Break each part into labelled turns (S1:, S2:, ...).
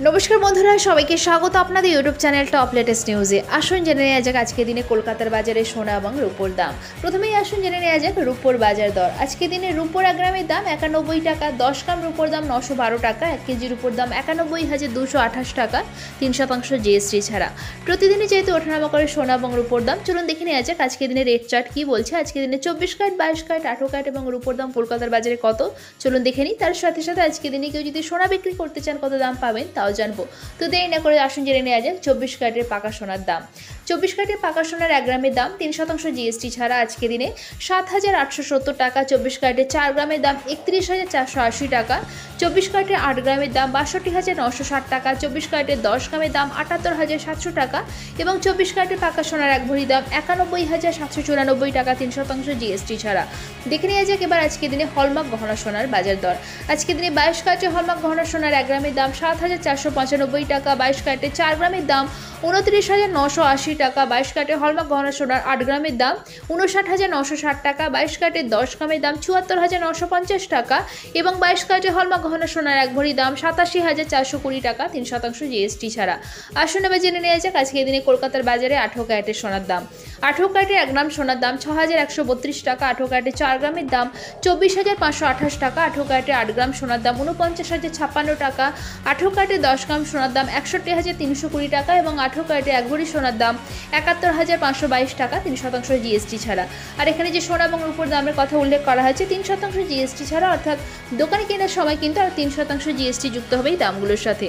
S1: নমস্কার বন্ধুরা, সবাইকে স্বাগত আপনাদের ইউটিউব চ্যানেল টপ লেটেস্ট নিউজে। আসুন জেনে নেওয়া যাক আজকে দিনে কলকাতার বাজারে সোনা এবং রূপোর দাম। প্রথমেই আসুন জেনে নেওয়া যাক রূপোর বাজার দর। আজকে দিনে রূপোর 1 গ্রামের দাম 91 টাকা, 10 গ্রাম রূপোর দাম 912 টাকা, 1 কেজি রূপোর দাম 91,228 টাকা, 3% জিএসটি ছাড়া। প্রতিদিনই যেহেতু ওঠানামা করে সোনা এবং রূপোর দাম, চলুন দেখে নেওয়া যাক আজকে দিনে রেট চার্ট কি বলছে। আজকে দিনে 24 ক্যারেট, 22 ক্যারেট, 18 ক্যারেট এবং রূপোর দাম কলকাতার বাজারে কত, চলুন দেখে নিই। তার সাথে সাথে আজকে দিনে কেউ যদি সোনা বিক্রি করতে চান কত দাম পাবেন তাও জানবো। তো দেরি না করে আসুন জেনে নেওয়া যাক 24 ক্যারেটের পাকা সোনার দাম। 24 ক্যারেটের পাকা সোনার 1 গ্রামের দাম 3% জিএসটি ছাড়া আজকে দিনে 7,870 টাকা। 24 ক্যারেটের 4 গ্রামের দাম 31,480 টাকা। 24 ক্যারেটের 8 গ্রামের দাম 62,960 টাকা। 24 ক্যারেটের 10 গ্রামের দাম 78,700 টাকা এবং 24 ক্যারেটের পাকা সোনার 1 ভরি দাম 91,794 টাকা, 3% জিএসটি ছাড়া। দেখে নেওয়া যাক এবার আজকে দিনে হলমার্ক গহনা সোনার বাজার দর। আজকে দিনে 22 ক্যারেটের হলমার্ক গহনা সোনার 1 গ্রামের দাম 7,495 টাকা। 22 ক্যারেটের 4 গ্রামের দাম 29,980 টাকা। 22 ক্যারেটের হলমার্ক গহনা সোনার 8 গ্রামের দাম 59,960 টাকা। 22 ক্যারেটের 10 গ্রামের দাম 74,950 টাকা এবং 22 ক্যারেটের হলমার্ক গহনা সোনার 1 ভরি দাম 87,420 টাকা, 3% জিএসটি ছাড়া। আসুন এবার জেনে নেওয়া যাক আজকে দিনে কলকাতার বাজারে 18 ক্যারেটের সোনার দাম। 18 ক্যারেটের 1 গ্রাম সোনার দাম 6,132 টাকা। 18 ক্যারেটের 4 গ্রামের দাম 24,528 টাকা। 18 ক্যারেটের 8 গ্রাম সোনার দাম 49,056 টাকা। 18 ক্যারেটের 10 গ্রাম সোনার দাম 61,320 টাকা এবং 18 ক্যারেটের 1 ভরি সোনার দাম 71,522 টাকা, 3% জিএসটি ছাড়া। আর এখানে যে সোনা এবং রূপোর দামের কথা উল্লেখ করা হয়েছে 3% জিএসটি ছাড়া, অর্থাৎ দোকানে কেনার সময় কিন্তু আর 3% জিএসটি যুক্ত হবে এই দামগুলোর সাথে।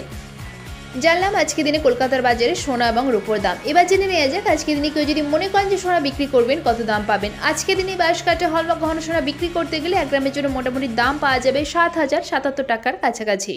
S1: জানলাম আজকে দিনে কলকাতার বাজারে সোনা এবং রূপোর দাম। এবার জেনে নেওয়া যাক আজকে দিনে কেউ যদি মনে করেন যে সোনা বিক্রি করবেন কত দাম পাবেন। আজকে দিনে 22 ক্যারেটের হলমার্ক গহনা সোনা বিক্রি করতে গেলে 1 গ্রামের জন্য মোটামুটি দাম পাওয়া যাবে 7,077 টাকার কাছাকাছি।